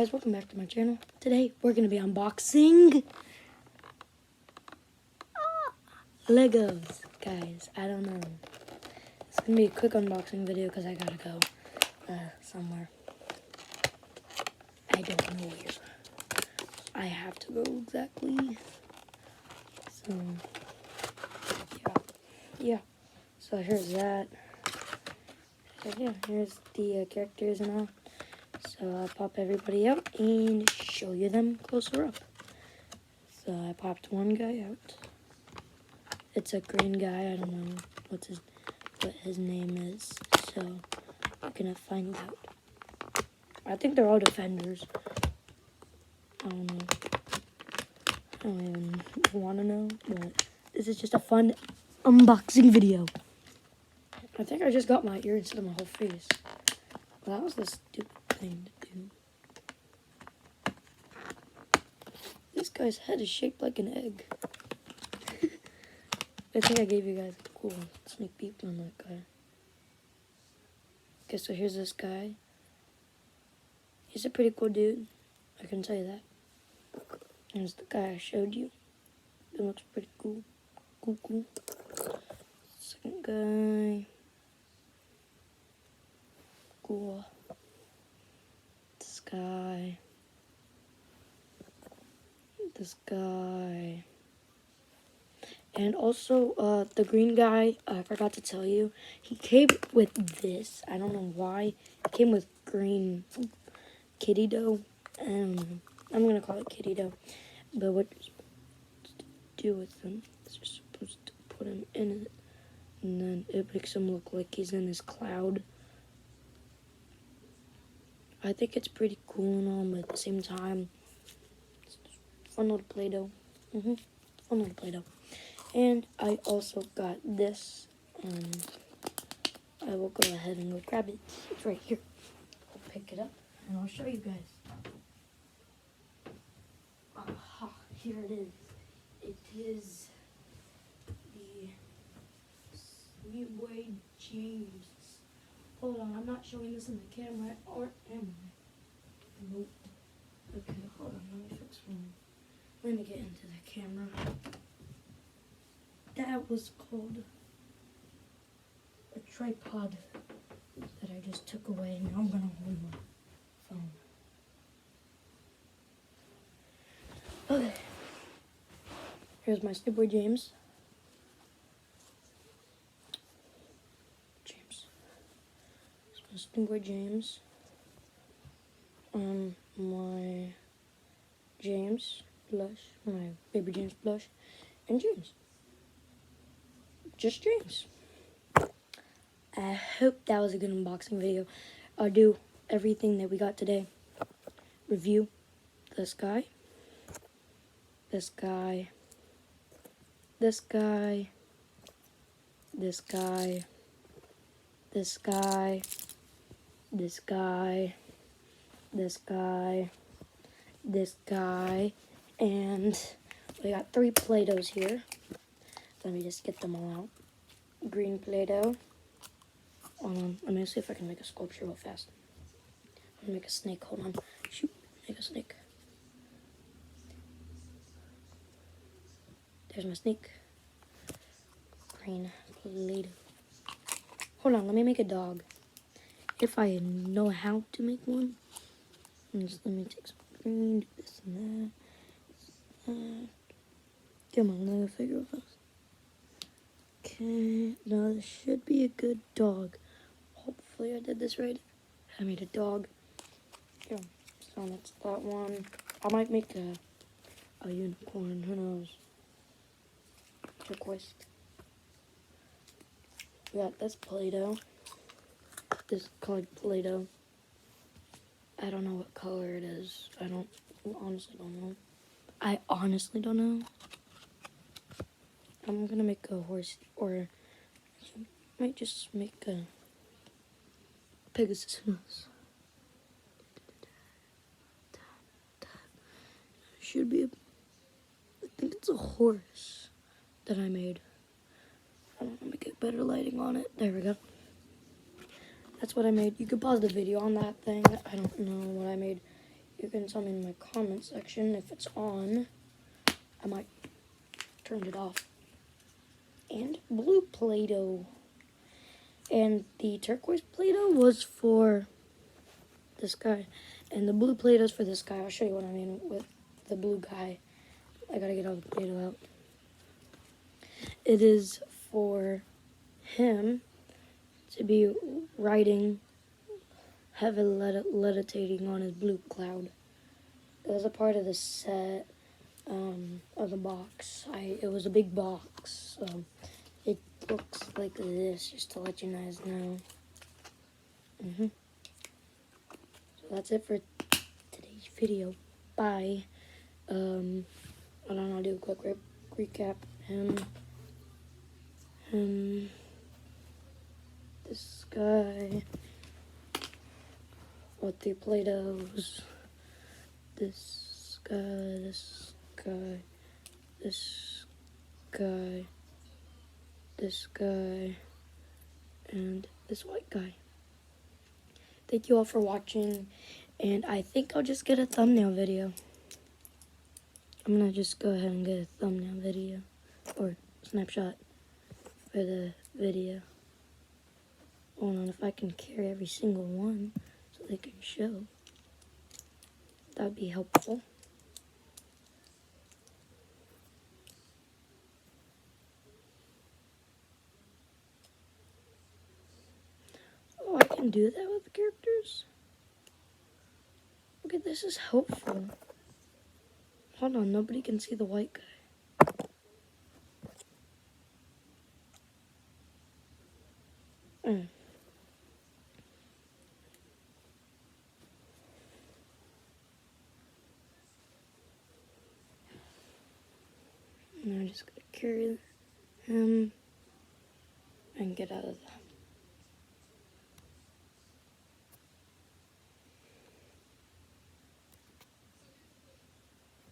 Guys, welcome back to my channel. Today we're gonna be unboxing Legos. Guys, I don't know. It's gonna be a quick unboxing video because I gotta go somewhere. I don't know where. I have to go exactly. So yeah. So here's that. So yeah, here's the characters and all. So I'll pop everybody out and show you them closer up. So I popped one guy out. It's a green guy. I don't know what his name is. So we're gonna find out. I think they're all defenders. I don't know. I don't even want to know. But this is just a fun unboxing video. I think I just got my ear instead of my whole face. Well, that was the stupid thing to do. This guy's head is shaped like an egg. I think I gave you guys a cool sneak peek on that guy. Okay, so here's this guy. He's a pretty cool dude. I can tell you that. Here's the guy I showed you. It looks pretty cool. Cool. Second guy. Cool. This guy. This guy. And also, the green guy, I forgot to tell you, he came with this. I don't know why. It came with green kitty dough. I'm going to call it kitty dough. But what you're supposed to do with them is you're supposed to put him in it. And then it makes him look like he's in his cloud. I think it's pretty cool and all, but at the same time, it's fun little Play-Doh. Fun little Play-Doh. And I also got this, and I will go ahead and go grab it. It's right here. I'll pick it up, and I'll show you guys. Aha, here it is. It is the Sweet Boy James. Hold on, I'm not showing this in the camera, or am I? Nope. Okay, hold on, let me fix one. Let me get into the camera. That was called a tripod that I just took away. Now I'm gonna hold my phone. Okay. Here's my Sweet Boy James. Here's my Sweet Boy James. My James blush, my baby James blush, and James. Just James. I hope that was a good unboxing video. I'll do everything that we got today. Review this guy, this guy, this guy, this guy, this guy, this guy, this guy, this guy, and we got 3 Play-Dohs here. Let me just get them all out. Green Play-Doh. Hold on, let me see if I can make a sculpture real fast. I'm gonna make a snake, hold on. Shoot, make a snake. There's my snake. Green Play-Doh. Hold on, let me make a dog. If I know how to make one. Just let me take some green, do this and that. Come on, let me figure it out. Okay, now this should be a good dog. Hopefully I did this right. I made a dog. Yeah, so that's that one. I might make a unicorn, who knows. Turquoise. We got this Play-Doh. This is called Play-Doh. I don't know what color it is. I honestly don't know. I honestly don't know. I'm gonna make a horse, or I might just make a Pegasus. Should be I think it's a horse that I made. I don't know, let me get better lighting on it. There we go. That's what I made. You could pause the video on that thing. I don't know what I made. You can tell me in my comment section if it's on. I might turn it off. And blue Play-Doh. And the turquoise Play-Doh was for this guy. And the blue Play-Doh's for this guy. I'll show you what I mean with the blue guy. I gotta get all the Play-Doh out. It is for him to be riding, heavy levitating on his blue cloud. It was a part of the set of the box. It was a big box, so it looks like this, just to let you guys know. So that's it for today's video. Bye. I don't know, I'll do a quick recap. This guy with the Play-Dohs. This guy, this guy, this guy, this guy, and this white guy. Thank you all for watching, and I think I'll just get a thumbnail video. I'm gonna just go ahead and get a thumbnail video, or snapshot for the video. Hold on, if I can carry every single one so they can show, that'd be helpful. Oh, I can do that with the characters? Okay, this is helpful. Hold on, nobody can see the white guy. And I'm just gonna carry him and get out of the